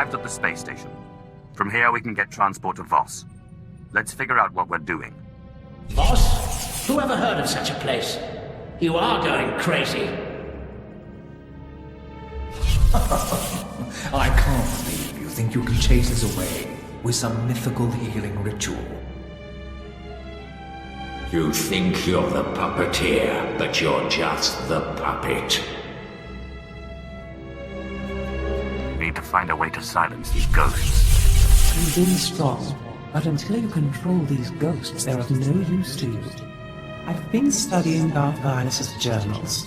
arrived at the space station. From here we can get transport to Voss. Let's figure out what we're doing. Voss? Who ever heard of such a place? You are going crazy. I can't believe you think you can chase us away with some mythical healing ritual. You think you're the puppeteer, but you're just the puppet. We need to find a way to silence these ghosts. You've been strong, but until you control these ghosts, they're of no use to you. I've been studying Darth Vilus' journals.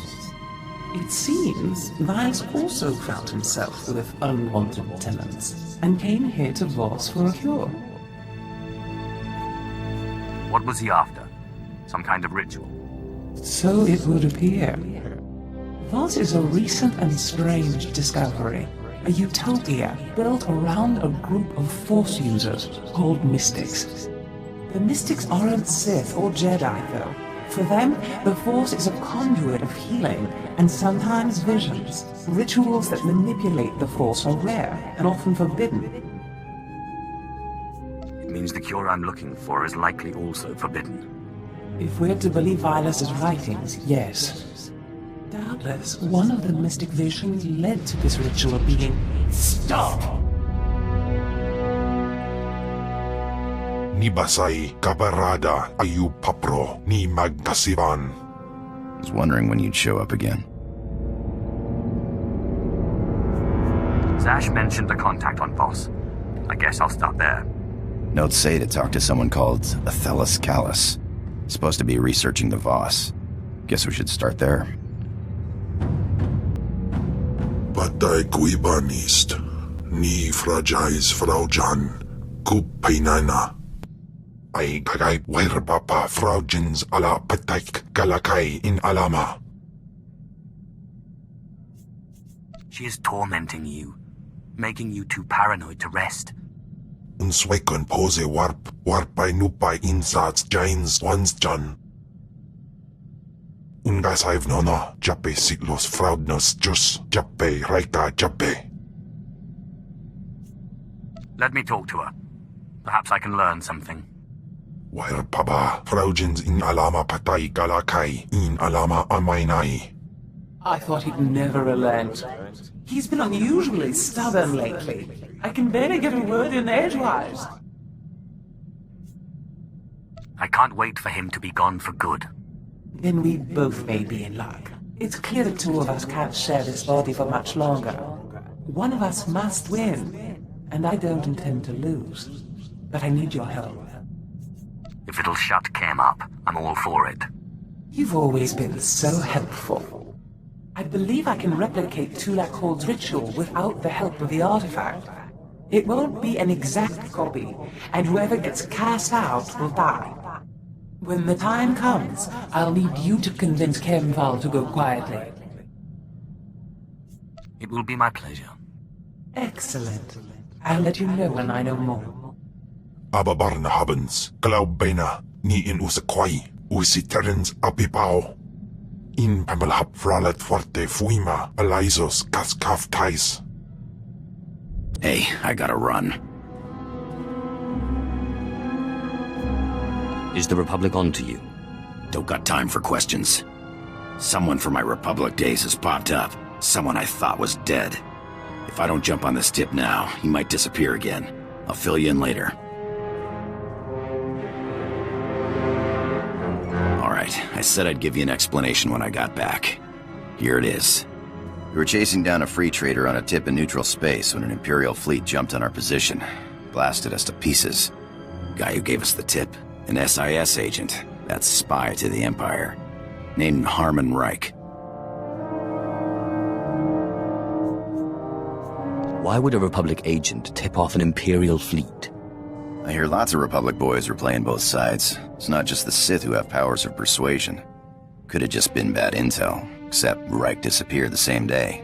It seems Vilus also found himself with unwanted tenants, and came here to Voss for a cure. What was he after? Some kind of ritual? So it would appear. Voss is a recent and strange discovery. A utopia built around a group of Force users called Mystics. The Mystics aren't Sith or Jedi, though. For them, the Force is a conduit of healing and sometimes visions. Rituals that manipulate the Force are rare and often forbidden. It means the cure I'm looking for is likely also forbidden. If we're to believe Vilus' writings, yes. Doubtless, one of the mystic visions led to this ritual being... Stop! Ni basay kabarada ayu papro ni magkasivan. I was wondering when you'd show up again. Zash mentioned a contact on Voss. I guess I'll stop there. Notes say to talk to someone called Athelis Callus. Supposed to be researching the Voss. Guess we should start there. Patay kuibanist ni fragile fraujan kupainana. Ay kagay papa fraujins ala patak galakay in alama. She is tormenting you, making you too paranoid to rest. Unswekon pose warpay nupay insats jains ones jan. Ungasayv nono jape siglos fraudnos jus jape raika jape. Let me talk to her. Perhaps I can learn something. Wair paba fraujins in alama patay galakay in alama amainai. I thought he'd never relent. He's been unusually stubborn lately. I can barely get a word in edgewise. I can't wait for him to be gone for good. Then we both may be in luck. It's clear the two of us can't share this body for much longer. One of us must win, and I don't intend to lose. But I need your help. If it'll shut Cam up, I'm all for it. You've always been so helpful. I believe I can replicate Tulak Hall's ritual without the help of the artifact. It won't be an exact copy, and whoever gets cast out will die. When the time comes, I'll need you to convince Kemval to go quietly. It will be my pleasure. Excellent. I'll let you know when I know more. Ababarna habens glaubena ni in usakwai usiterens apipao. In pamalhap fralet forte fuima alaisos kaskaf tais. Hey, I gotta run. Is the Republic on to you? Don't got time for questions. Someone from my Republic days has popped up. Someone I thought was dead. If I don't jump on this tip now, he might disappear again. I'll fill you in later. Alright, I said I'd give you an explanation when I got back. Here it is. We were chasing down a free trader on a tip in neutral space when an Imperial fleet jumped on our position. Blasted us to pieces. Guy who gave us the tip, an SIS agent. That's spy to the Empire. Named Harmon Reich. Why would a Republic agent tip off an Imperial fleet? I hear lots of Republic boys were playing both sides. It's not just the Sith who have powers of persuasion. Could have just been bad intel, except Reich disappeared the same day.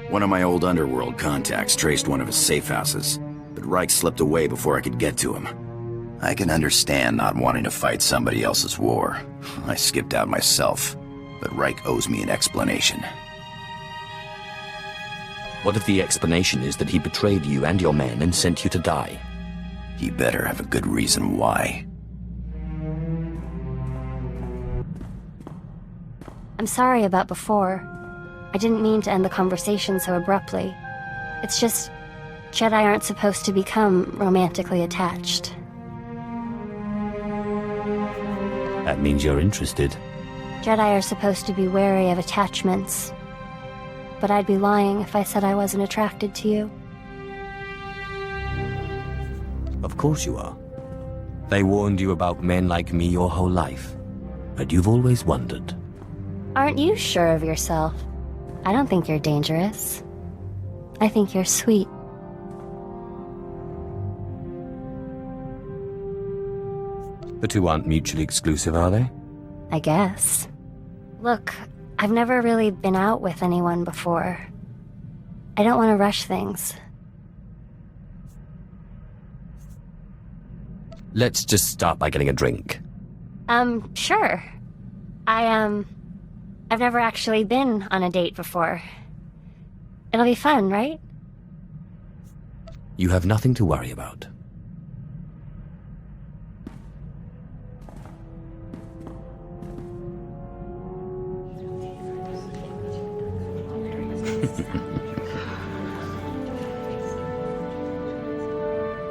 One of my old underworld contacts traced one of his safe houses, but Reich slipped away before I could get to him. I can understand not wanting to fight somebody else's war. I skipped out myself, but Reich owes me an explanation. What if the explanation is that he betrayed you and your men and sent you to die? He better have a good reason why. I'm sorry about before. I didn't mean to end the conversation so abruptly. It's just, Jedi aren't supposed to become romantically attached. That means you're interested. Jedi are supposed to be wary of attachments. But I'd be lying if I said I wasn't attracted to you. Of course you are. They warned you about men like me your whole life. But you've always wondered. Aren't you sure of yourself? I don't think you're dangerous. I think you're sweet. The two aren't mutually exclusive, are they? I guess. Look, I've never really been out with anyone before. I don't want to rush things. Let's just start by getting a drink. Sure. I've never actually been on a date before. It'll be fun, right? You have nothing to worry about.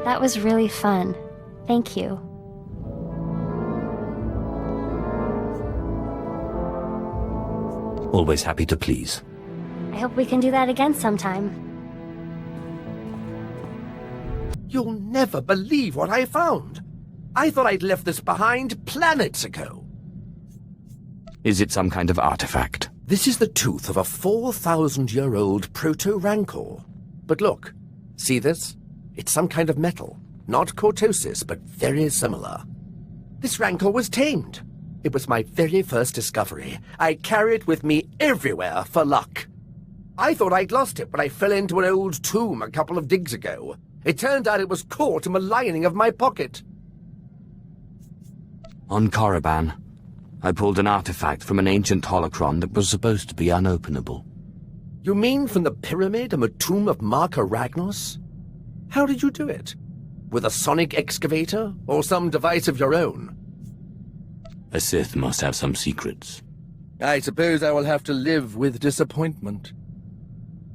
That was really fun. Thank you. Always happy to please. I hope we can do that again sometime. You'll never believe what I found. I thought I'd left this behind planets ago. Is it some kind of artifact? This is the tooth of a 4,000-year-old proto-rancor. But look, see this? It's some kind of metal. Not cortosis, but very similar. This rancor was tamed. It was my very first discovery. I carry it with me everywhere for luck. I thought I'd lost it when I fell into an old tomb a couple of digs ago. It turned out it was caught in the lining of my pocket. On Korriban, I pulled an artifact from an ancient holocron that was supposed to be unopenable. You mean from the pyramid and the tomb of Marka Ragnos? How did you do it? With a sonic excavator, or some device of your own? A Sith must have some secrets. I suppose I will have to live with disappointment.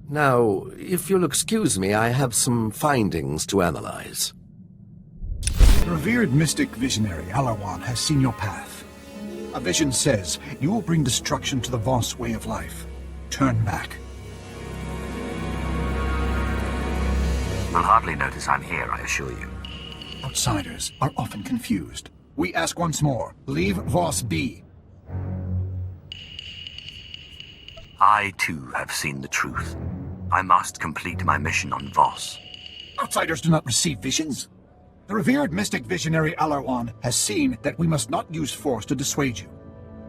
Now, if you'll excuse me, I have some findings to analyze. The revered mystic visionary Alarwan has seen your path. A vision says you will bring destruction to the Voss way of life. Turn back. You'll hardly notice I'm here, I assure you. Outsiders are often confused. We ask once more, leave Voss be. I, too, have seen the truth. I must complete my mission on Voss. Outsiders do not receive visions. The revered mystic visionary Alarwan has seen that we must not use force to dissuade you.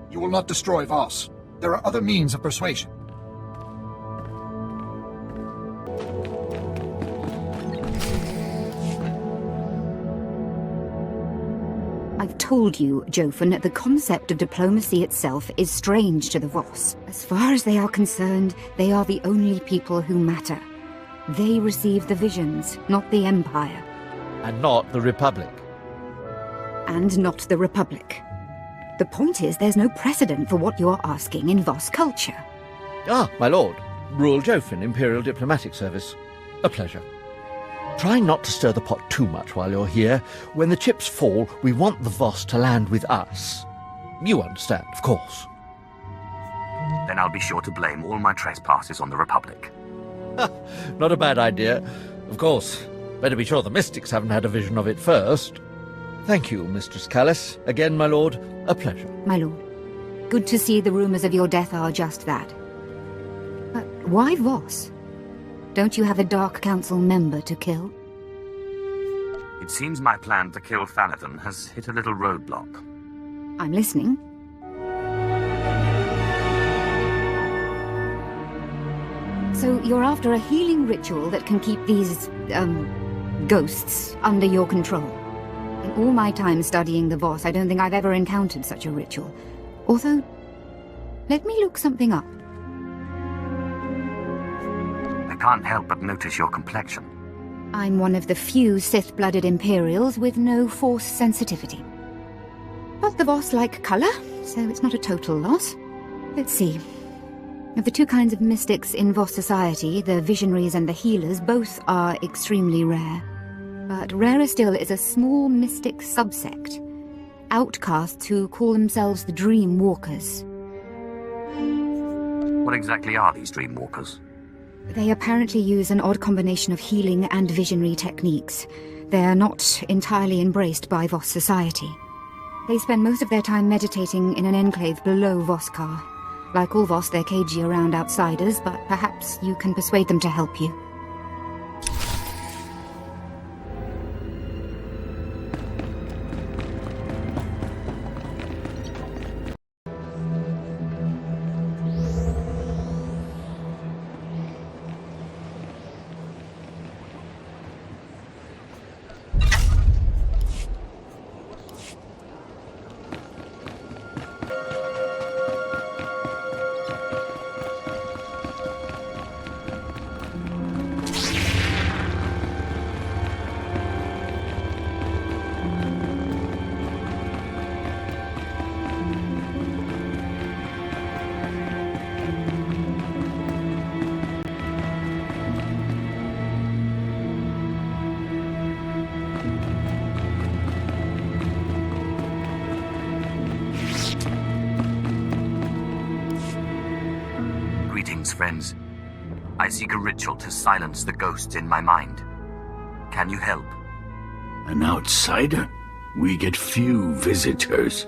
You will not destroy Voss. There are other means of persuasion. I've told you, Jofan, the concept of diplomacy itself is strange to the Voss. As far as they are concerned, they are the only people who matter. They receive the visions, not the Empire. And not the Republic. And not the Republic. The point is, there's no precedent for what you're asking in Voss culture. Ah, my lord. Rural Jofan, Imperial Diplomatic Service. A pleasure. Try not to stir the pot too much while you're here. When the chips fall, we want the Voss to land with us. You understand, of course. Then I'll be sure to blame all my trespasses on the Republic. Not a bad idea. Of course, better be sure the mystics haven't had a vision of it first. Thank you, Mistress Callis. Again, my lord, a pleasure. My lord, good to see the rumors of your death are just that. But why Voss? Don't you have a Dark Council member to kill? It seems my plan to kill Thanathan has hit a little roadblock. I'm listening. So you're after a healing ritual that can keep these, ghosts under your control. In all my time studying the Voss, I don't think I've ever encountered such a ritual. Although, let me look something up. can't help but notice your complexion. I'm one of the few Sith-blooded Imperials with no Force sensitivity. But the Voss like colour, so it's not a total loss. Let's see. Of the two kinds of mystics in Voss society, the Visionaries and the Healers, both are extremely rare. But rarer still is a small mystic subsect. Outcasts who call themselves the Dream Walkers. What exactly are these Dream Walkers? They apparently use an odd combination of healing and visionary techniques. They're not entirely embraced by Voss society. They spend most of their time meditating in an enclave below Voskar. Like all Voss, they're cagey around outsiders, but perhaps you can persuade them to help you. Greetings, friends. I seek a ritual to silence the ghosts in my mind. Can you help? An outsider? We get few visitors.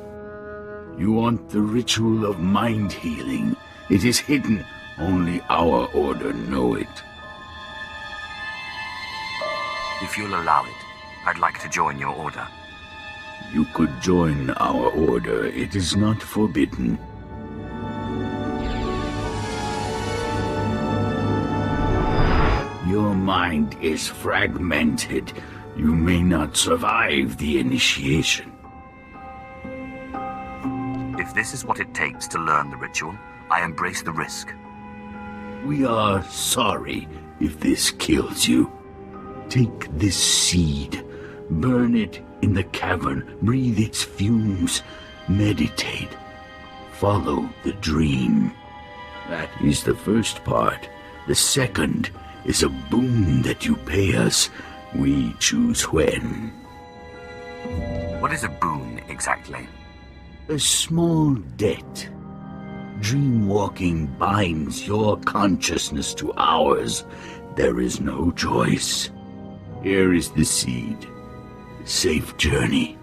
You want the ritual of mind healing. It is hidden. Only our order know it. If you'll allow it, I'd like to join your order. You could join our order. It is not forbidden. Your mind is fragmented. You may not survive the initiation. If this is what it takes to learn the ritual, I embrace the risk. We are sorry if this kills you. Take this seed, burn it in the cavern, breathe its fumes, meditate, follow the dream. That is the first part. The second is a boon that you pay us. We choose when. What is a boon, exactly? A small debt. Dream-walking binds your consciousness to ours. There is no choice. Here is the seed. Safe journey.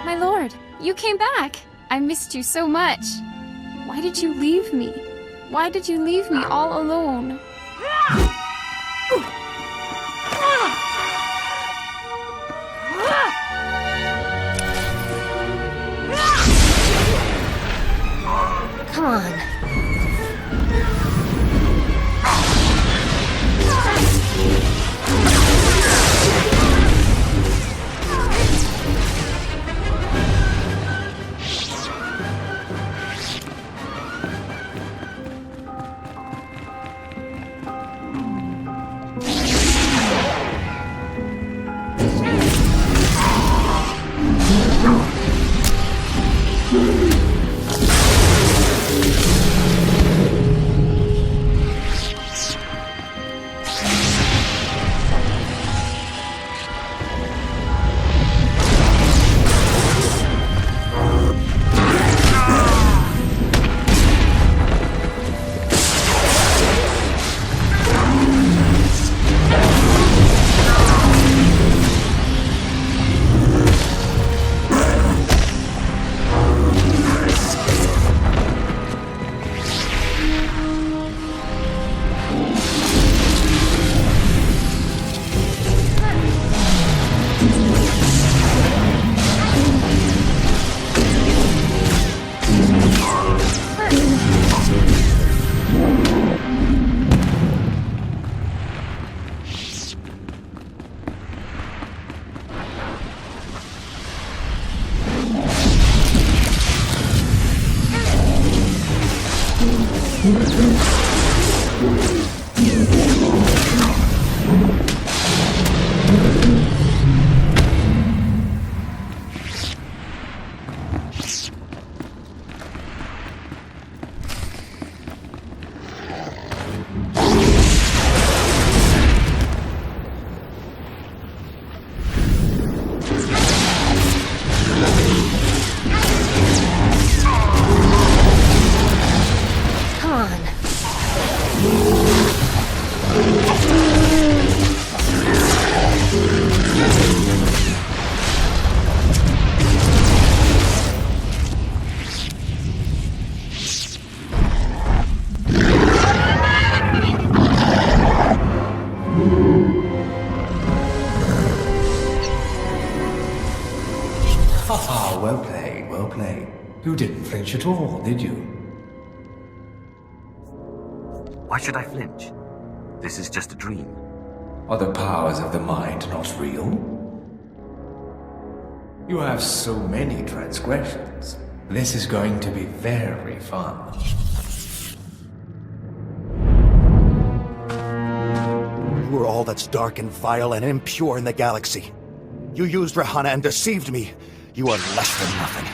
My lord, you came back! I missed you so much! Why did you leave me? Why did you leave me all alone? Come on. You didn't flinch at all, did you? Why should I flinch? This is just a dream. Are the powers of the mind not real? You have so many transgressions. This is going to be very fun. You are all that's dark and vile and impure in the galaxy. You used Rahana and deceived me. You are less than nothing.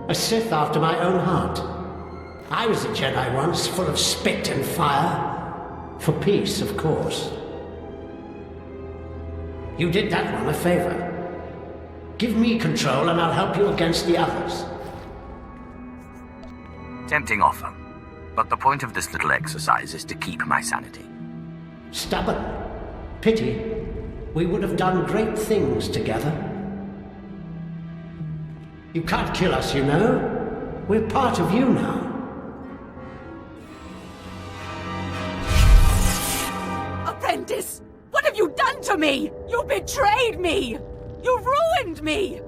A Sith after my own heart. I was a Jedi once, full of spit and fire. For peace, of course. You did that one a favor. Give me control and I'll help you against the others. Tempting offer. But the point of this little exercise is to keep my sanity. Stubborn. Pity. We would have done great things together. You can't kill us, you know. We're part of you now. Apprentice! What have you done to me? You betrayed me! You ruined me!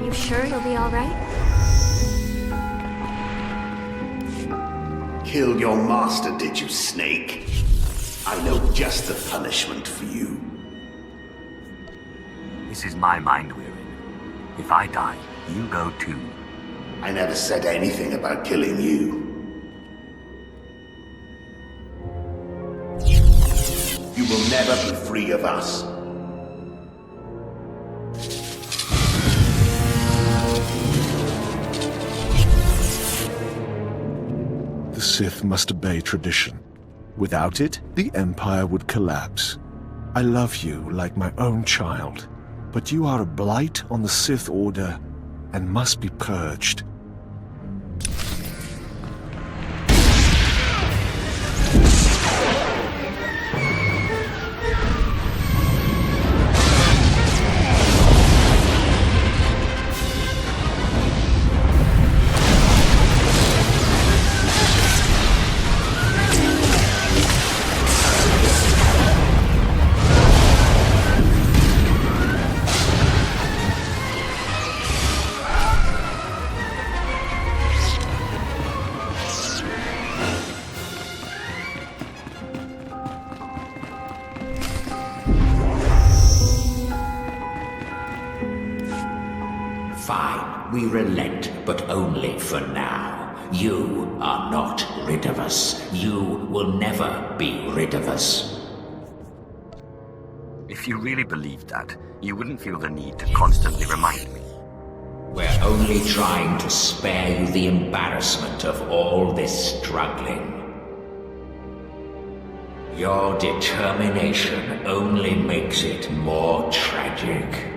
You sure you'll be all right? Killed your master, did you, Snake? I know just the punishment for you. This is my mind we're in. If I die, you go too. I never said anything about killing you. You will never be free of us. The Sith must obey tradition. Without it, the Empire would collapse. I love you like my own child, but you are a blight on the Sith Order and must be purged. Fine, we relent, but only for now. You are not rid of us. You will never be rid of us. If you really believed that, you wouldn't feel the need to constantly remind me. We're only trying to spare you the embarrassment of all this struggling. Your determination only makes it more tragic.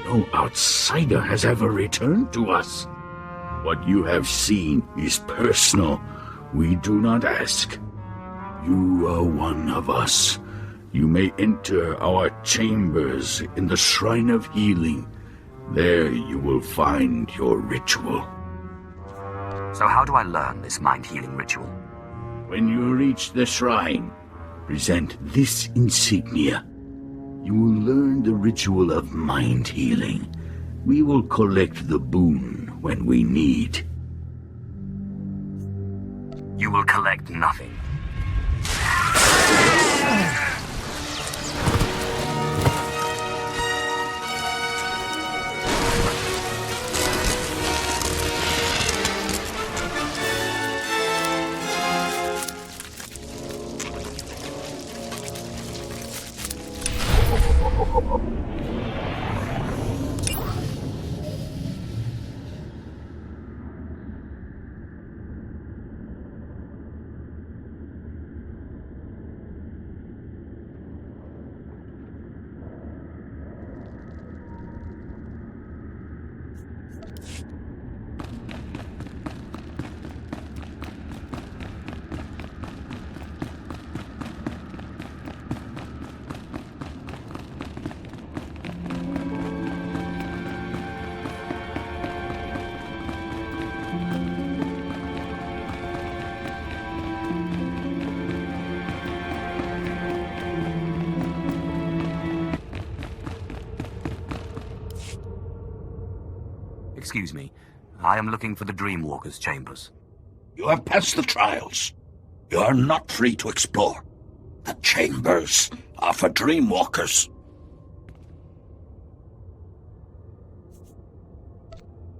No outsider has ever returned to us. What you have seen is personal. We do not ask. You are one of us. You may enter our chambers in the Shrine of Healing. There you will find your ritual. So how do I learn this mind-healing ritual? When you reach the shrine, present this insignia. You will learn the ritual of mind healing. We will collect the boon when we need. You will collect nothing. Excuse me. I am looking for the Dreamwalker's chambers. You have passed the trials. You are not free to explore. The chambers are for Dreamwalkers.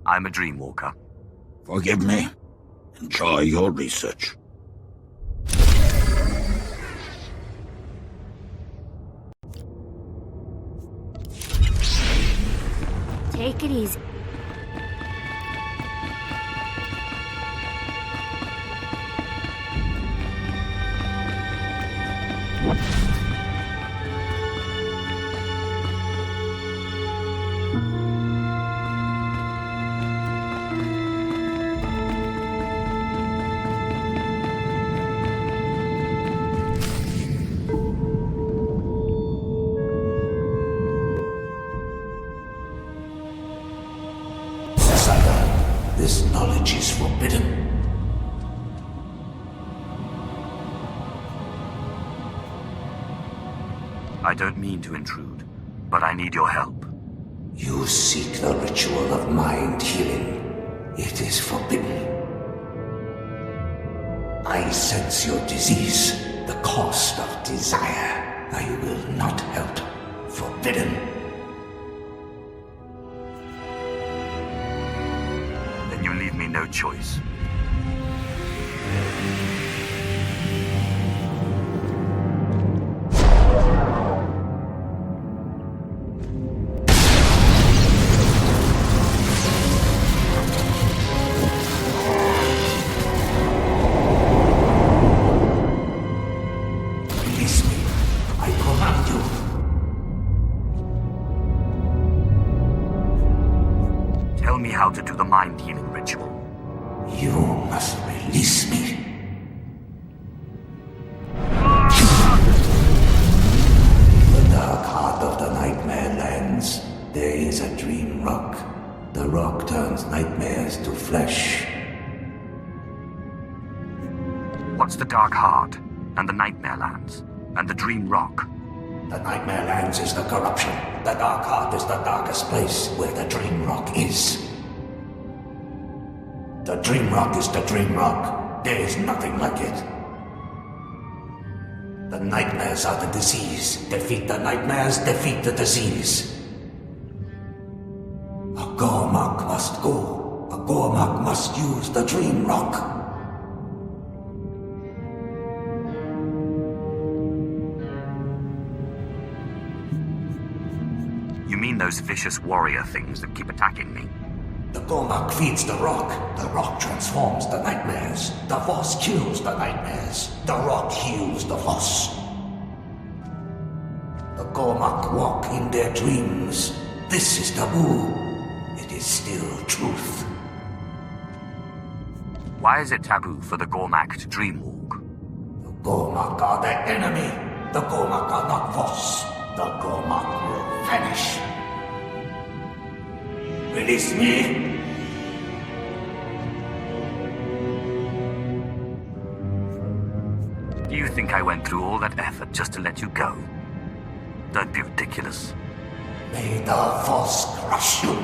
I'm a Dreamwalker. Forgive me. Enjoy your research. Take it easy. This knowledge is forbidden. I don't mean to intrude, but I need your help. You seek the ritual of mind healing. It is forbidden. I sense your disease, the cost of desire. I will not help. Forbidden. Then you leave me no choice. Release me. I command you. Tell me how to do the mind-healing ritual. You must release me. The dark heart of the Nightmare Lands. There is a dream rock. flesh. What's the Dark Heart, and the Nightmare Lands, and the Dream Rock? The Nightmare Lands is the corruption. The Dark Heart is the darkest place where the Dream Rock is. The Dream Rock is the Dream Rock. There is nothing like it. The nightmares are the disease. Defeat the nightmares, defeat the disease. A Gormak must go. A Gormak must use the Dream Rock. You mean those vicious warrior things that keep attacking me? The Gormak feeds the rock. The rock transforms the nightmares. The Voss kills the nightmares. The rock heals the Voss. The Gormak walk in their dreams. This is taboo. It is still truth. Why is it taboo for the Gormak to dreamwalk? The Gormak are the enemy. The Gormak are not Voss. The Gormak will vanish. Release me! Do you think I went through all that effort just to let you go? Don't be ridiculous. May the Voss crush you!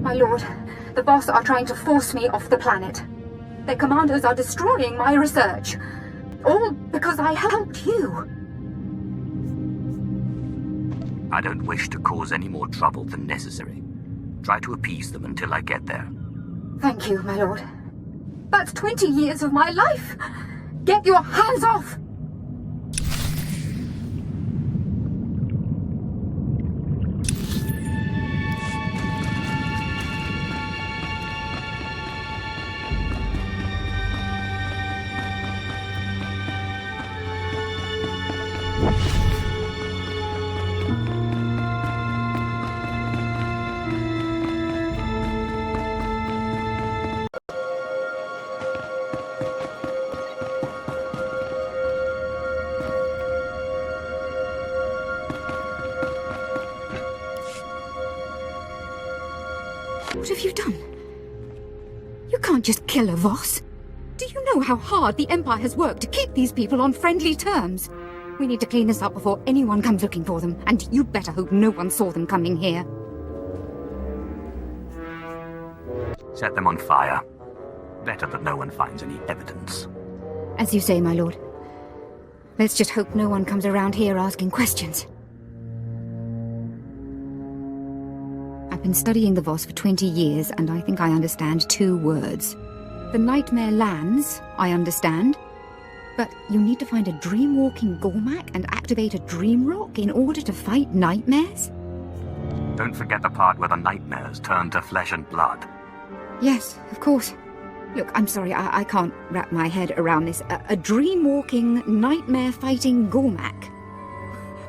My lord, the Voss are trying to force me off the planet. Their commanders are destroying my research. All because I helped you. I don't wish to cause any more trouble than necessary. Try to appease them until I get there. Thank you, my lord. That's 20 years of my life! Get your hands off! What have you done? You can't just kill a Voss. Do you know how hard the Empire has worked to keep these people on friendly terms? We need to clean this up before anyone comes looking for them, and you'd better hope no one saw them coming here. Set them on fire. Better that no one finds any evidence. As you say, my lord. Let's just hope no one comes around here asking questions. I've been studying the Voss for 20 years, and I think I understand 2 words. The Nightmare Lands, I understand. But you need to find a dream-walking Gormak and activate a Dream Rock in order to fight nightmares? Don't forget the part where the nightmares turn to flesh and blood. Yes, of course. Look, I'm sorry, I can't wrap my head around this. A dream-walking, nightmare-fighting Gormak.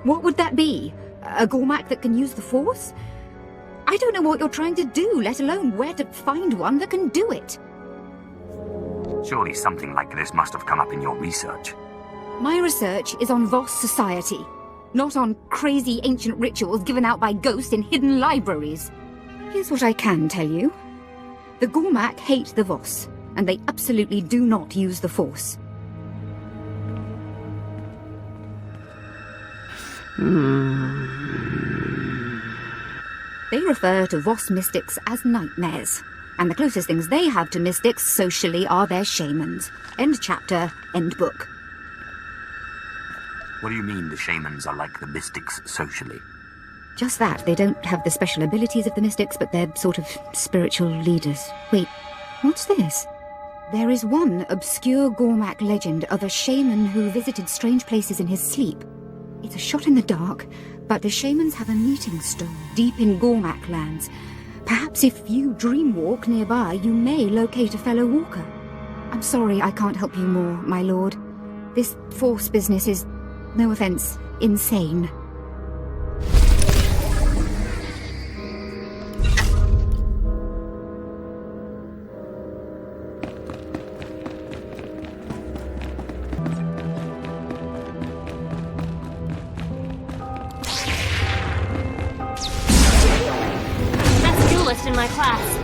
What would that be? A Gormak that can use the Force? I don't know what you're trying to do, let alone where to find one that can do it. Surely something like this must have come up in your research. My research is on Voss society, not on crazy ancient rituals given out by ghosts in hidden libraries. Here's what I can tell you. The Gormak hate the Voss, and they absolutely do not use the Force. They refer to Voss mystics as nightmares, and the closest things they have to mystics socially are their shamans. End chapter, end book. What do you mean the shamans are like the mystics socially? Just that, they don't have the special abilities of the mystics, but they're sort of spiritual leaders. Wait, what's this? There is one obscure Gormak legend of a shaman who visited strange places in his sleep. It's a shot in the dark, but the shamans have a meeting stone deep in Gormak lands. Perhaps if you dreamwalk nearby, you may locate a fellow walker. I'm sorry I can't help you more, my lord. This Force business is, no offense, insane. Best duelist in my class.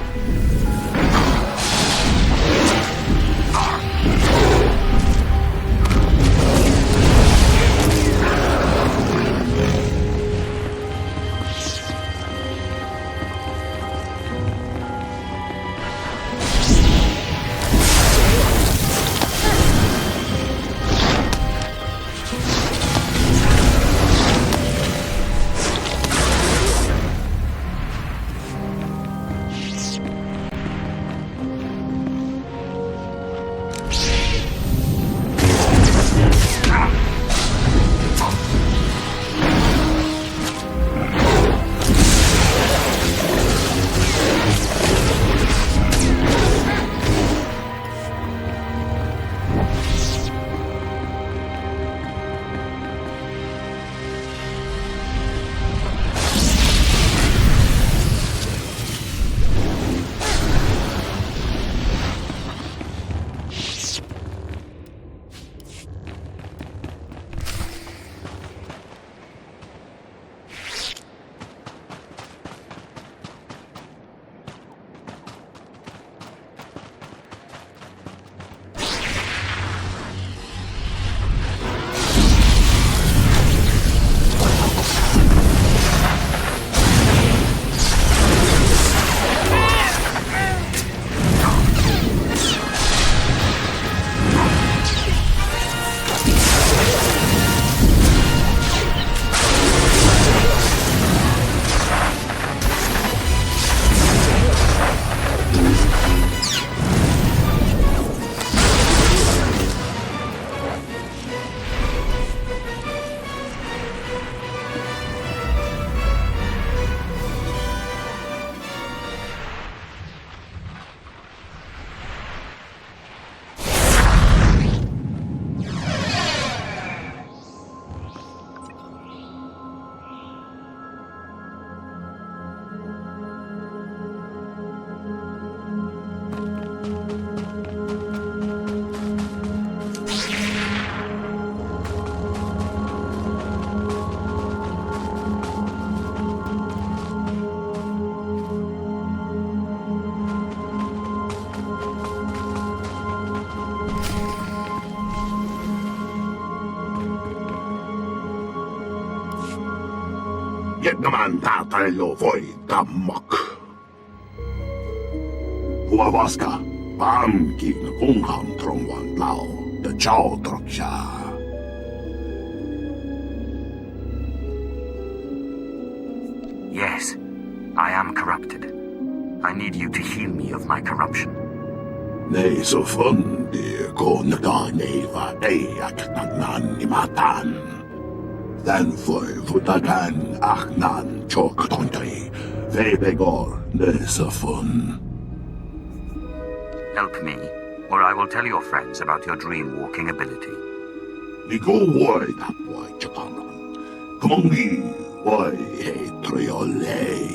Naman tatalo voi tammak. Huavaska, pamkin kungham trongwan lao, the chow troksha. Yes, I am corrupted. I need you to heal me of my corruption. Nei so fundi ko naganeva eak nan nimatan. Then for Vutagan Achnan Chok Tontai, Vebegor Nesafun. Help me, or I will tell your friends about your dream-walking ability. Nigo Wai Tapwai Chakanan. Kumongi Wai Hetriole.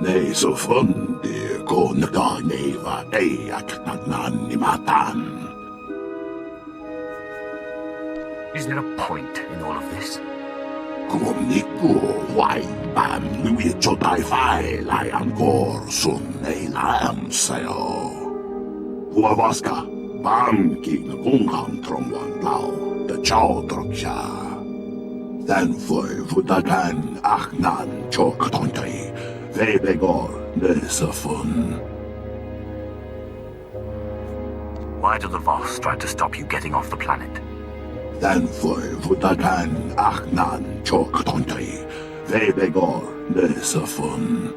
Nei so fundi ko naganeva eak nan nimatan. Is there a point in all of this? Kumniku, why, bam, Louis Chodai Fai, Liangor, Sun, Lam Sayo. Huavaska, Bam, King, Kungham, Tromwan, Lao, the Chow Troksha. Then for Vutagan, Achnan, Chok Tontai, Vebegor, Nesafun. Why do the Voss try to stop you getting off the planet? Then for Vutagan Achnan Chok Tontai, Vebegor Nesafun.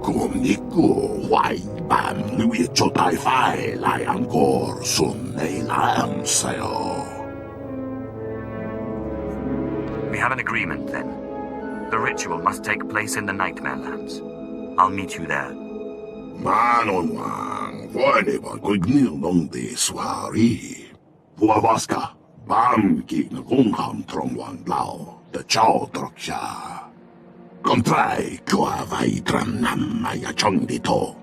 Kumniku, why, bam, Louis Chodai Fai, Liangor, Sun, Lam Sayo. We have an agreement, then. The ritual must take place in the Nightmare Lands. I'll meet you there. Manon Wang, whatever good nilong de soiree. Puavaska, Bam Gig Gungham Trong Wan Lao, the Chow Troksha. Contrai Kua Vaidram Nam Maya Chong Dito.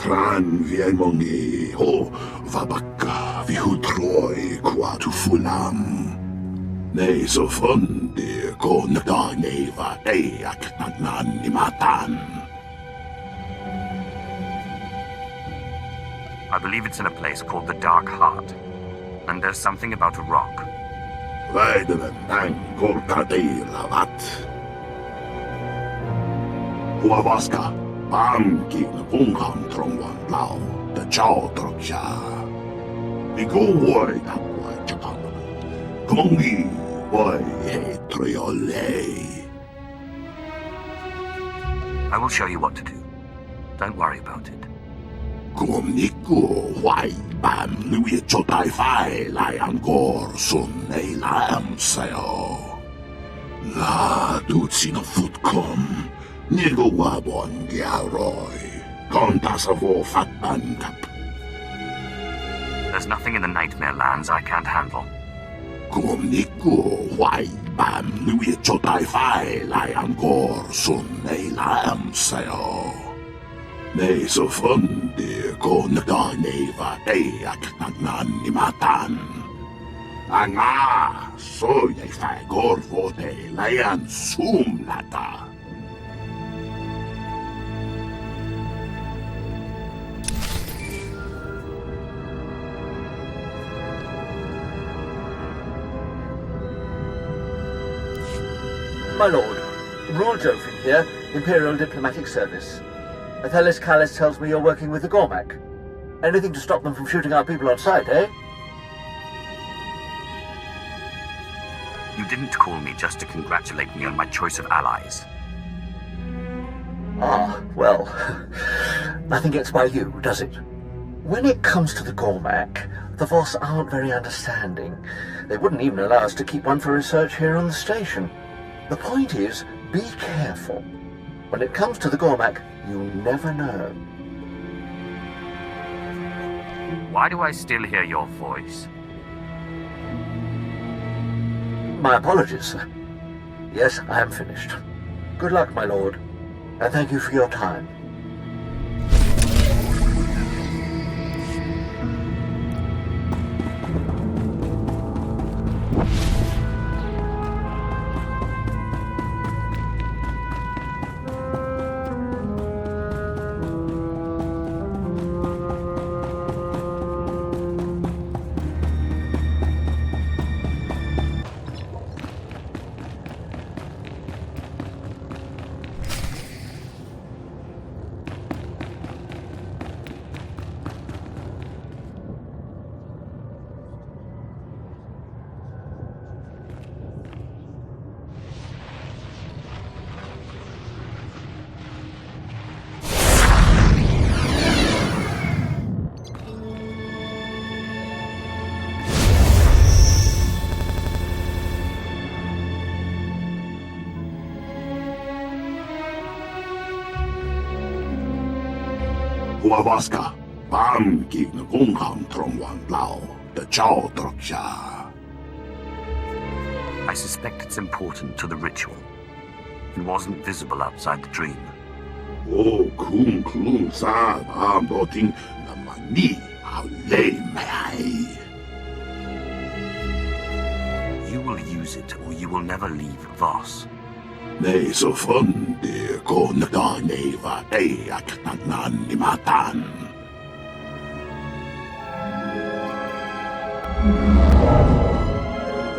Tran vienmongi ho vabaka vihutroi quatu funam. Ne so fondi ko naganeva eak nagnanimatan. I believe it's in a place called the Dark Heart. And there's something about a rock. Vaidelen nang korkadei lavat. Puavaska, Pamkin Ungham Trongwan Lao, the Chow Troksha. The go word up like Japan. Kongi, Voi hetriolei. I will show you what to do. Don't worry about it. Kumniku wai bam nui chotai fai lai angkor sun ei lam sayo. La dutsina futkom. Nigo wabon giaroi. Kontasavo fatbankap. There's nothing in the Nightmare Lands I can't handle. Kumniku wai bam nui chotai fai lai angkor sun ei lam sayo. Nei so fundi ko naganeva teak nagnanimatan. Anga so ei fai gorvo de layan sumlata. My lord, Rule Jofin here, Imperial Diplomatic Service. Athelis Callis tells me you're working with the Gormak. Anything to stop them from shooting our people on sight, eh? You didn't call me just to congratulate me on my choice of allies. Ah, well, nothing gets by you, does it? When it comes to the Gormak, the Voss aren't very understanding. They wouldn't even allow us to keep one for research here on the station. The point is, be careful. When it comes to the Gormak, you never know. Why do I still hear your voice? My apologies, sir. Yes, I am finished. Good luck, my lord, and thank you for your time. Huavaska, bam givna gungham tromwan lao, the chow troksha. I suspect it's important to the ritual. It wasn't visible outside the dream. Oh, kung klung sa bam doting namani aulay mai. You will use it or you will never leave Voss. Nei so fundi ko naganeva teak nagnanimatan.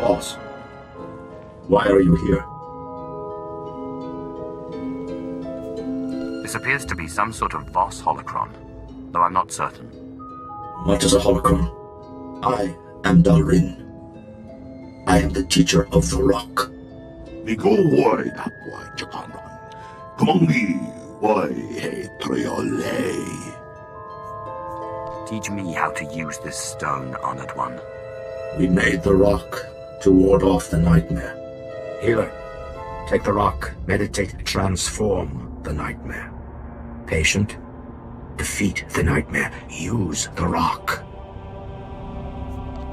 Voss, why are you here? This appears to be some sort of Voss holocron, though I'm not certain. What is a holocron? I am Dalrin. I am the teacher of the rock. Nigo woi that boy chakanon. Kumongi woi hetriolei. Teach me how to use this stone, Honored One. We made the rock to ward off the nightmare. Healer, take the rock, meditate, transform the nightmare. Patient, defeat the nightmare, use the rock.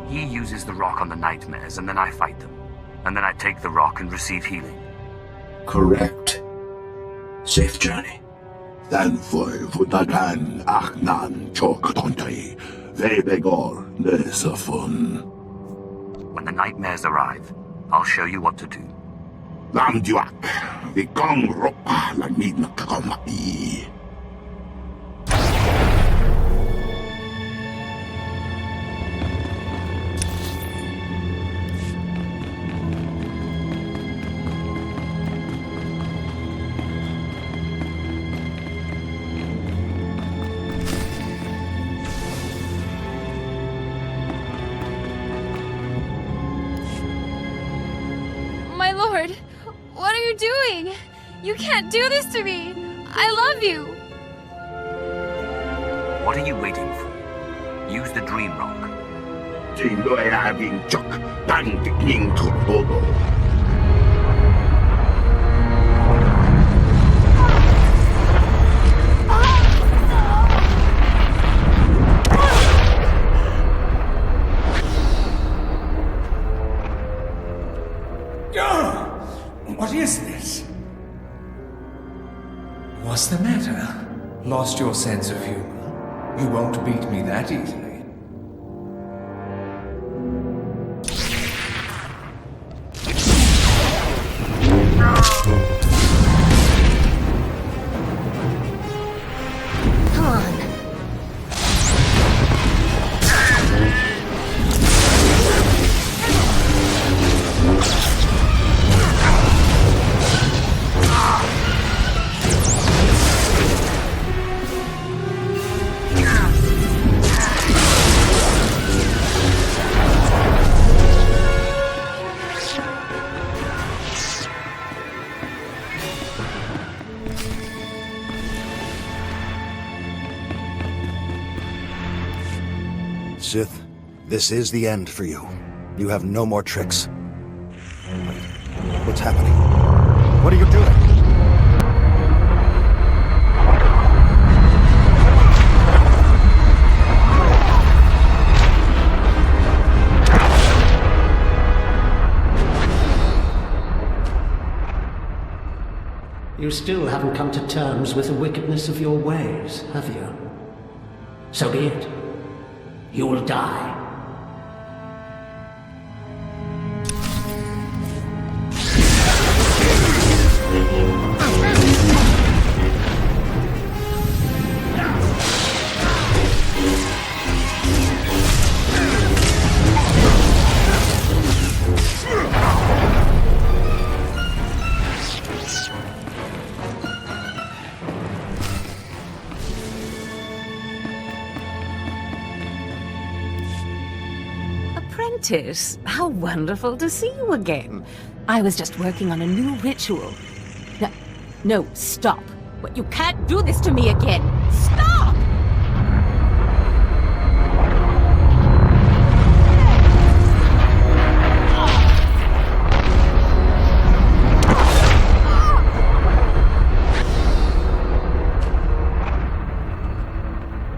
He uses the rock on the nightmares, and then I fight them. And then I take the rock and receive healing. Correct. Safe journey. Then for Vutagan Achnan Choktontai, Vebegor Nesafun. When the nightmares arrive, I'll show you what to do. Lamduak, Vikong Ropa Lamidna Kakamai. Lord! What are you doing? You can't do this to me! I love you! What are you waiting for? Use the dream rock. 这个阿兵族当的领土多多。What is this? What's the matter? Lost your sense of humor? You won't beat me that easily. Come on. Sith, this is the end for you. You have no more tricks. Wait, what's happening? What are you doing? You still haven't come to terms with the wickedness of your ways, have you? So be it. You will die. Apprentice, how wonderful to see you again. I was just working on a new ritual. No, stop. You can't do this to me again. Stop!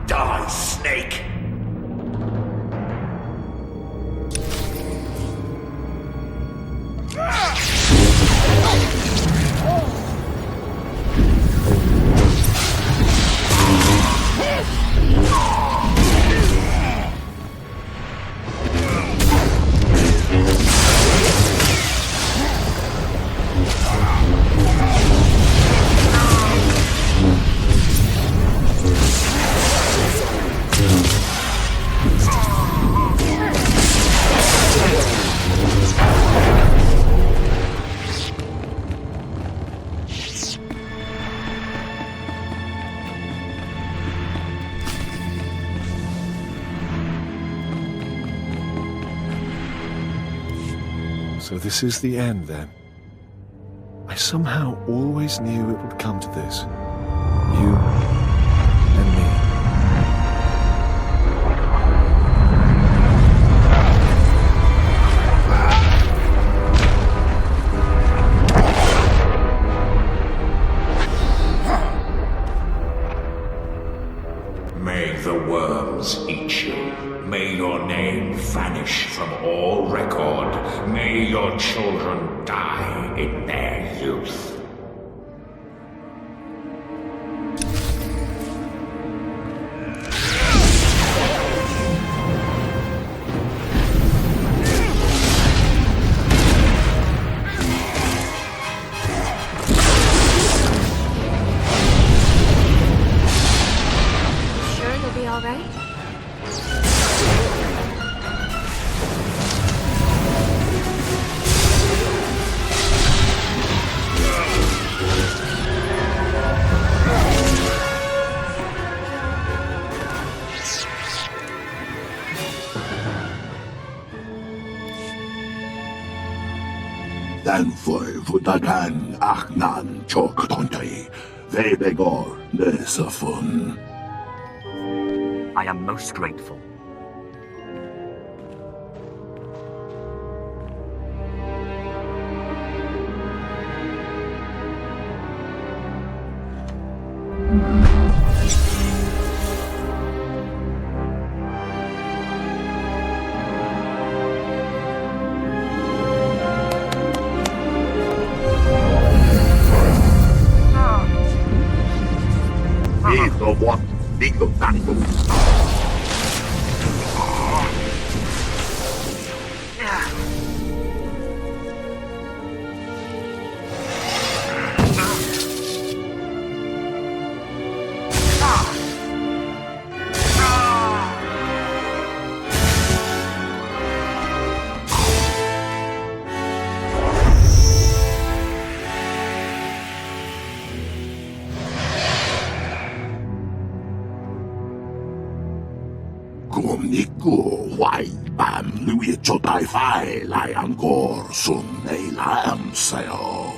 Die, snake! So this is the end, then? I somehow always knew it would come to this. You and me. May the worms eat you. May your name vanish from all record. May your children die in their youth. Sure you'll be all right? Yeah. Foi vutagan achnan choktonte. Vebegor nesafun. I am most grateful. Dito what? Dito tango. Nico, why, bam, Louis Chotai Fai, Lion Gor, Sun, a lamb sail.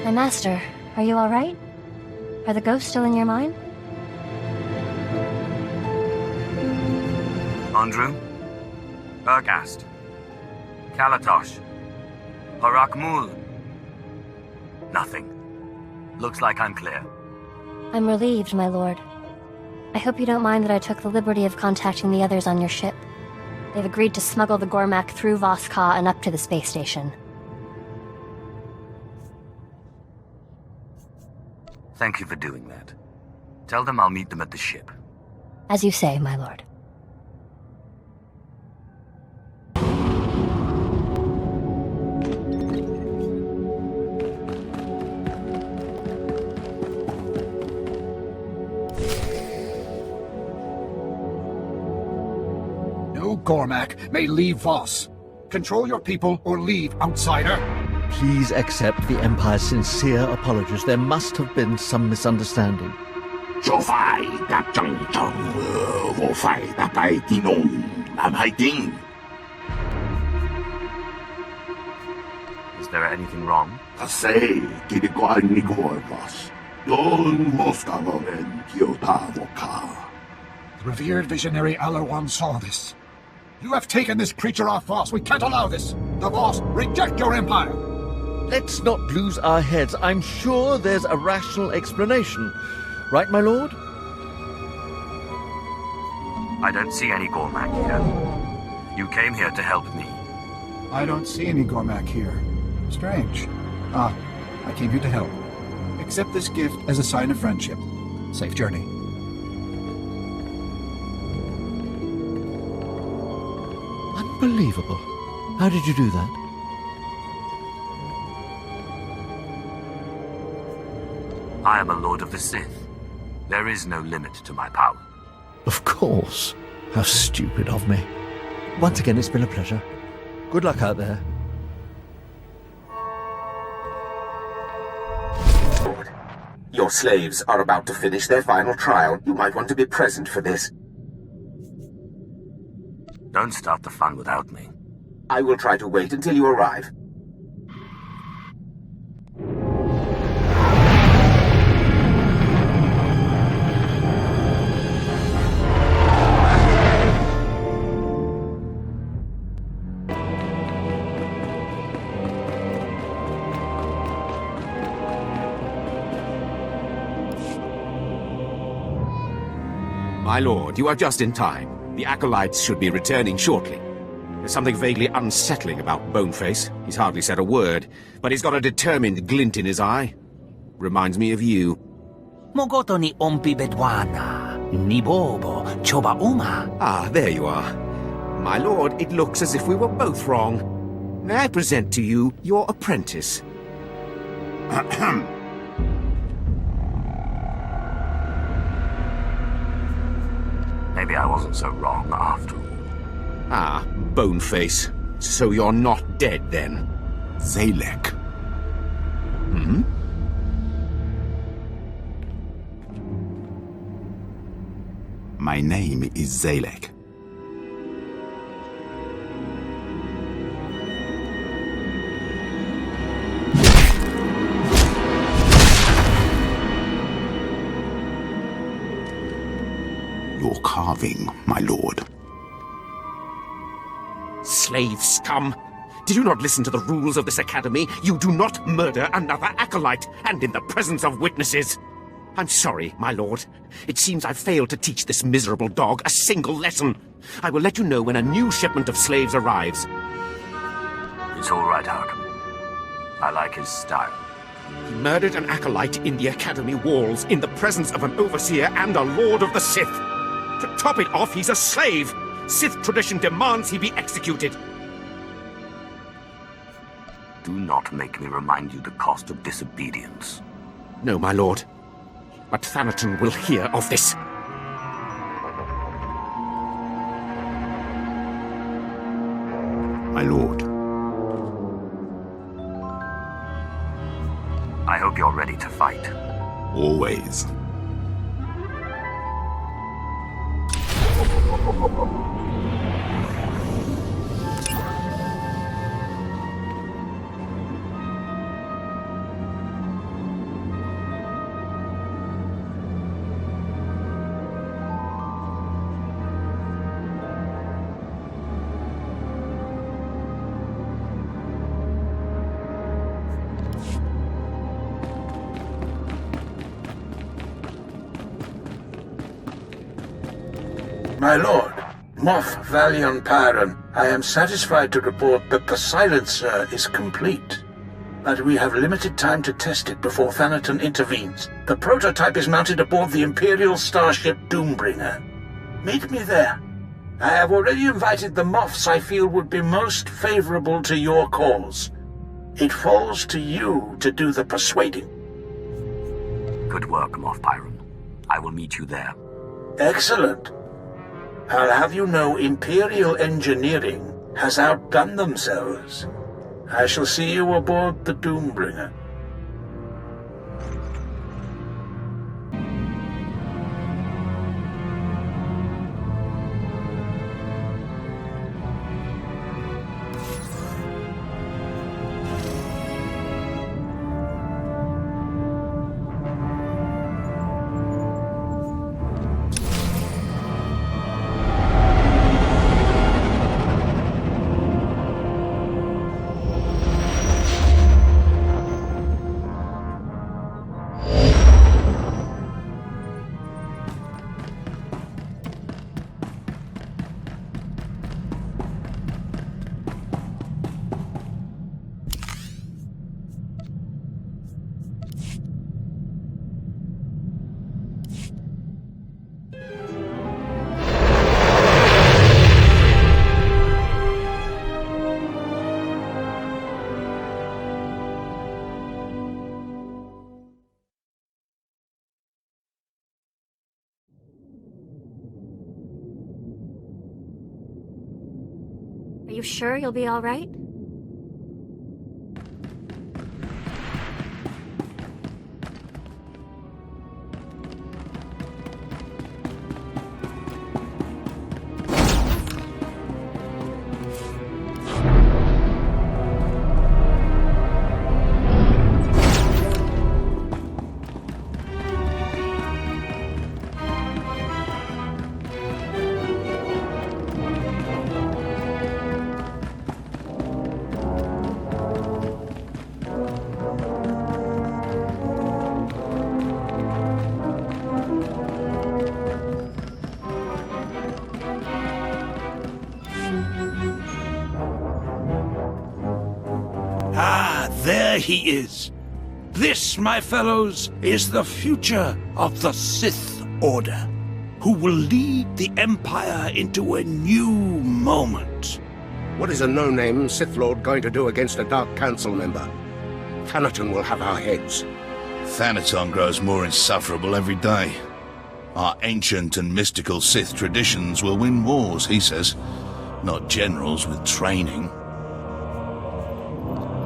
My master, are you alright? Are the ghosts still in your mind? Andrew? Ergast? Kalatosh? Harakmul? Nothing. Looks like I'm clear. I'm relieved, my lord. I hope you don't mind that I took the liberty of contacting the others on your ship. They've agreed to smuggle the Gormak through Voss and up to the space station. Thank you for doing that. Tell them I'll meet them at the ship. As you say, my lord. Gormak may leave Voss. Control your people or leave, outsider. Please accept the Empire's sincere apologies. There must have been some misunderstanding. Is there anything wrong? The revered visionary Alarwan saw this. You have taken this creature off Voss. We can't allow this. The Voss reject your empire. Let's not lose our heads. I'm sure there's a rational explanation. Right, my lord? I don't see any Gormak here. You came here to help me. I don't see any Gormak here. Strange. I came here to help. Accept this gift as a sign of friendship. Safe journey. Unbelievable. How did you do that? I am a Lord of the Sith. There is no limit to my power. Of course. How stupid of me. Once again, it's been a pleasure. Good luck out there. Your slaves are about to finish their final trial. You might want to be present for this. Don't start the fun without me. I will try to wait until you arrive. My lord, you are just in time. The acolytes should be returning shortly. There's something vaguely unsettling about Boneface. He's hardly said a word, but he's got a determined glint in his eye. Reminds me of you. Mogoto ni ompi bedwana, ni bobo, choba uma. Ah, there you are. My lord, it looks as if we were both wrong. May I present to you your apprentice? Maybe I wasn't so wrong after all. Ah, Boneface. So you're not dead, then? Zalek. Hmm? My name is Zalek. carving, my lord. Slave scum! Did you not listen to the rules of this academy? You do not murder another acolyte, and in the presence of witnesses. I'm sorry, my lord. It seems I've failed to teach this miserable dog a single lesson. I will let you know when a new shipment of slaves arrives. It's all right, Harkham. I like his style. He murdered an acolyte in the academy walls, in the presence of an overseer and a lord of the Sith. To top it off, he's a slave. Sith tradition demands he be executed. Do not make me remind you the cost of disobedience. No, my lord. But Thanaton will hear of this. My lord. I hope you're ready to fight. Always. My lord, Moff Valion Pyron, I am satisfied to report that the silencer is complete. But we have limited time to test it before Thanaton intervenes. The prototype is mounted aboard the Imperial starship Doombringer. Meet me there. I have already invited the Moffs I feel would be most favorable to your cause. It falls to you to do the persuading. Good work, Moff Pyron. I will meet you there. Excellent. I'll have you know Imperial engineering has outdone themselves. I shall see you aboard the Doombringer. Are you sure you'll be all right? There he is. This, my fellows, is the future of the Sith Order, who will lead the Empire into a new moment. What is a no-name Sith Lord going to do against a Dark Council member? Thanaton will have our heads. Thanaton grows more insufferable every day. Our ancient and mystical Sith traditions will win wars, he says. Not generals with training.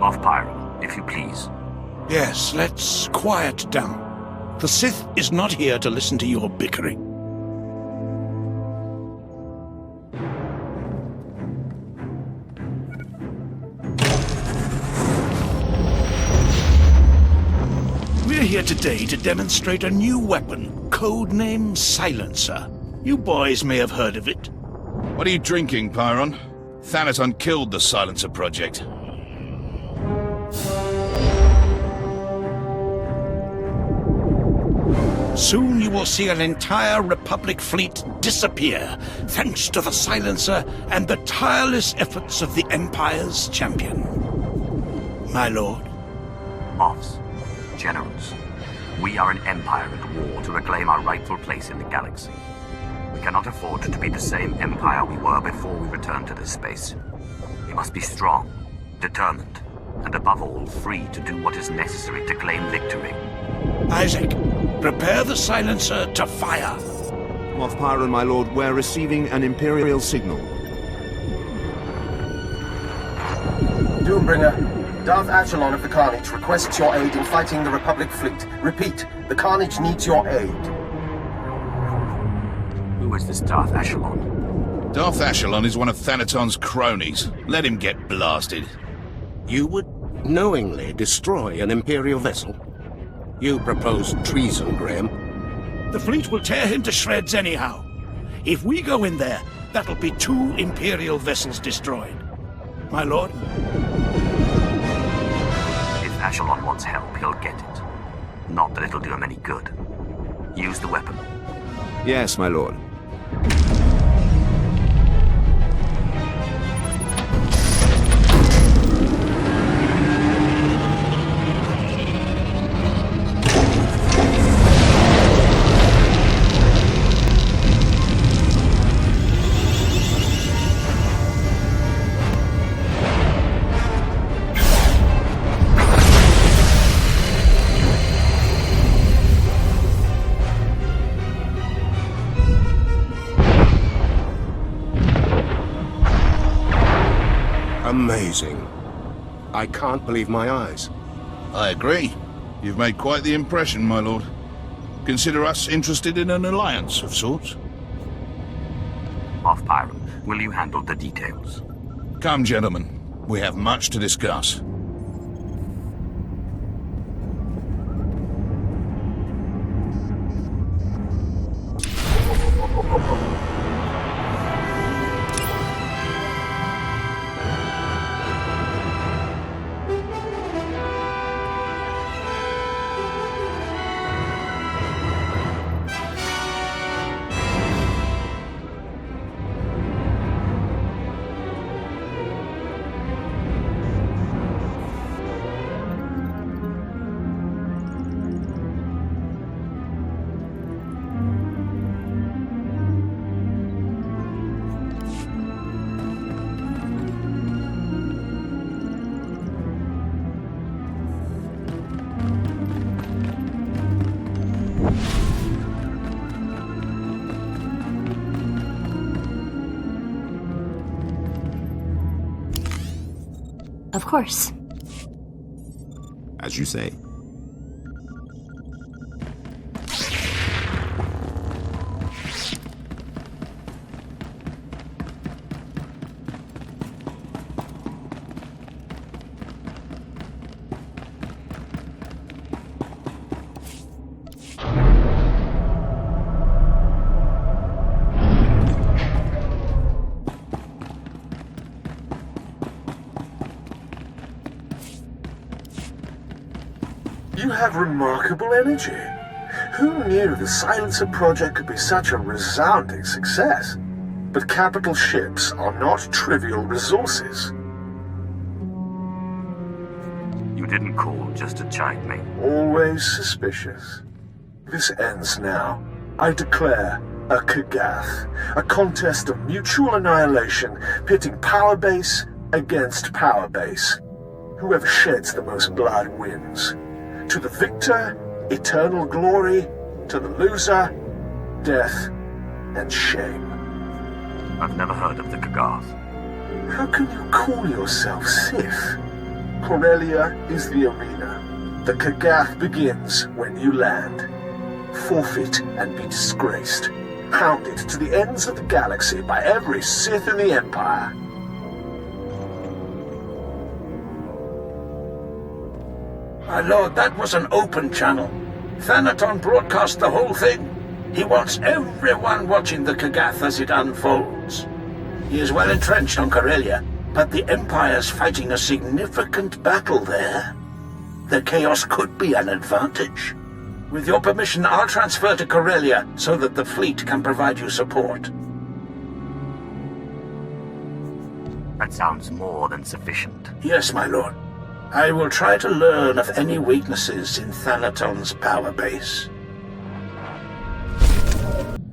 Moff Pyron, if you please. Yes, let's quiet down. The Sith is not here to listen to your bickering. We're here today to demonstrate a new weapon, codename Silencer. You boys may have heard of it. What are you drinking, Pyron? Thanaton killed the Silencer Project. Soon you will see an entire Republic fleet disappear, thanks to the Silencer and the tireless efforts of the Empire's champion. My lord? Voss, generals, we are an empire at war to reclaim our rightful place in the galaxy. We cannot afford to be the same empire we were before we returned to this space. We must be strong, determined, and above all, free to do what is necessary to claim victory. Isaac, prepare the Silencer to fire. Moff Pyron, my lord, we're receiving an Imperial signal. Doombringer, Darth Vilus of the Carnage requests your aid in fighting the Republic fleet. Repeat, the Carnage needs your aid. Who is this Darth Vilus? Darth Vilus is one of Thanaton's cronies. Let him get blasted. You would knowingly destroy an Imperial vessel? You propose treason, Graham. The fleet will tear him to shreds anyhow. If we go in there, that'll be 2 Imperial vessels destroyed. My lord? If Vilus wants help, he'll get it. Not that it'll do him any good. Use the weapon. Yes, my lord. Amazing. I can't believe my eyes. I agree. You've made quite the impression, my lord. Consider us interested in an alliance of sorts. Moff Pyron, will you handle the details? Come, gentlemen. We have much to discuss. Of course. As you say. You have remarkable energy. Who knew the Silencer Project could be such a resounding success? But capital ships are not trivial resources. You didn't call just to chide me. Always suspicious. This ends now. I declare a Kagath, a contest of mutual annihilation, pitting power base against power base. Whoever sheds the most blood wins. To the victor, eternal glory. To the loser, death and shame. I've never heard of the Kagath. How can you call yourself Sith? Corellia is the arena. The Kagath begins when you land. Forfeit and be disgraced. Hounded to the ends of the galaxy by every Sith in the Empire. My lord, that was an open channel. Thanaton broadcast the whole thing. He wants everyone watching the Kagath as it unfolds. He is well entrenched on Corellia, but the Empire's fighting a significant battle there. The chaos could be an advantage. With your permission, I'll transfer to Corellia so that the fleet can provide you support. That sounds more than sufficient. Yes, my lord. I will try to learn of any weaknesses in Thanaton's power base.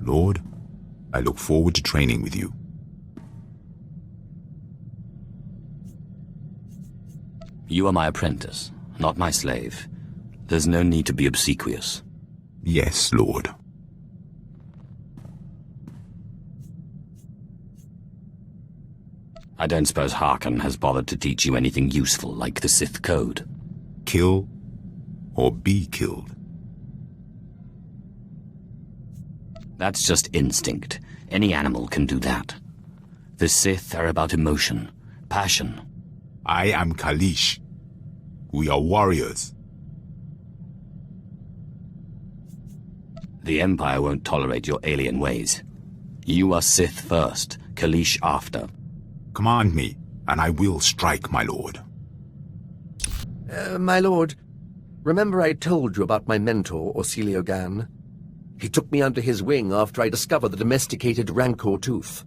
Lord, I look forward to training with you. You are my apprentice, not my slave. There's no need to be obsequious. Yes, Lord. I don't suppose Harkon has bothered to teach you anything useful like the Sith Code. Kill or be killed. That's just instinct. Any animal can do that. The Sith are about emotion, passion. I am Kalish. We are warriors. The Empire won't tolerate your alien ways. You are Sith first, Kalish after. Command me, and I will strike, my lord. My lord, remember I told you about my mentor, Usiajyen? He took me under his wing after I discovered the domesticated Rancor tooth.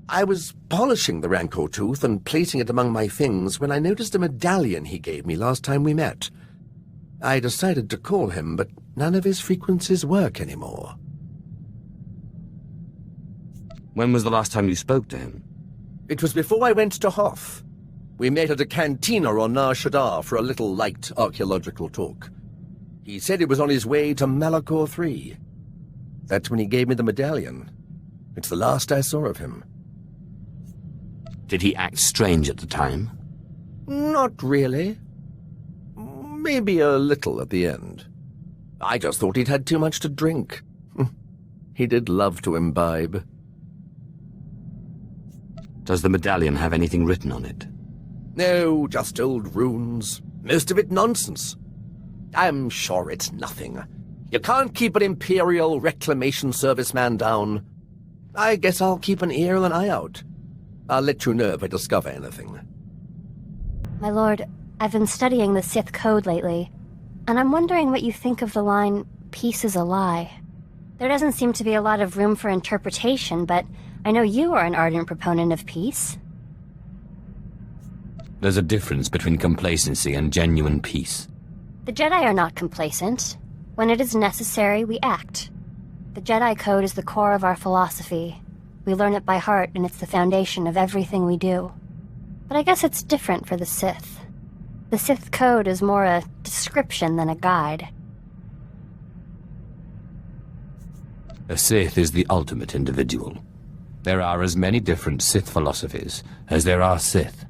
I was polishing the Rancor tooth and placing it among my things when I noticed a medallion he gave me last time we met. I decided to call him, but none of his frequencies work anymore. When was the last time you spoke to him? It was before I went to Hoth. We met at a cantina on Nar Shaddaa for a little light archaeological talk. He said he was on his way to Malachor III. That's when he gave me the medallion. It's the last I saw of him. Did he act strange at the time? Not really. Maybe a little at the end. I just thought he'd had too much to drink. He did love to imbibe. Does the medallion have anything written on it? No, just old runes. Most of it nonsense. I'm sure it's nothing. You can't keep an Imperial Reclamation Service man down. I guess I'll keep an ear and an eye out. I'll let you know if I discover anything. My lord, I've been studying the Sith Code lately, and I'm wondering what you think of the line, "Peace is a lie." There doesn't seem to be a lot of room for interpretation, but I know you are an ardent proponent of peace. There's a difference between complacency and genuine peace. The Jedi are not complacent. When it is necessary, we act. The Jedi Code is the core of our philosophy. We learn it by heart, and it's the foundation of everything we do. But I guess it's different for the Sith. The Sith Code is more a description than a guide. A Sith is the ultimate individual. There are as many different Sith philosophies as there are Sith.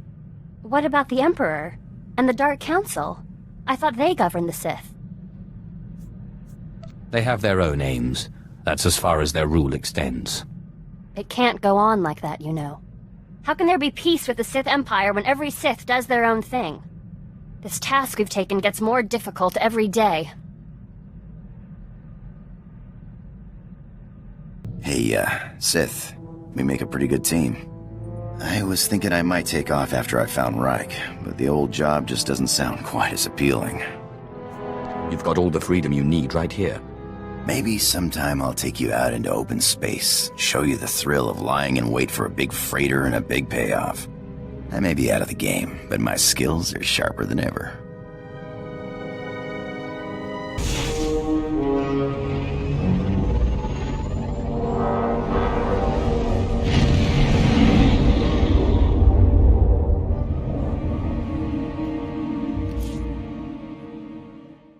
What about the Emperor? And the Dark Council? I thought they governed the Sith. They have their own aims. That's as far as their rule extends. It can't go on like that, you know. How can there be peace with the Sith Empire when every Sith does their own thing? This task we've taken gets more difficult every day. Hey, Sith. We make a pretty good team. I was thinking I might take off after I found Reich, but the old job just doesn't sound quite as appealing. You've got all the freedom you need right here. Maybe sometime I'll take you out into open space, show you the thrill of lying in wait for a big freighter and a big payoff. I may be out of the game, but my skills are sharper than ever.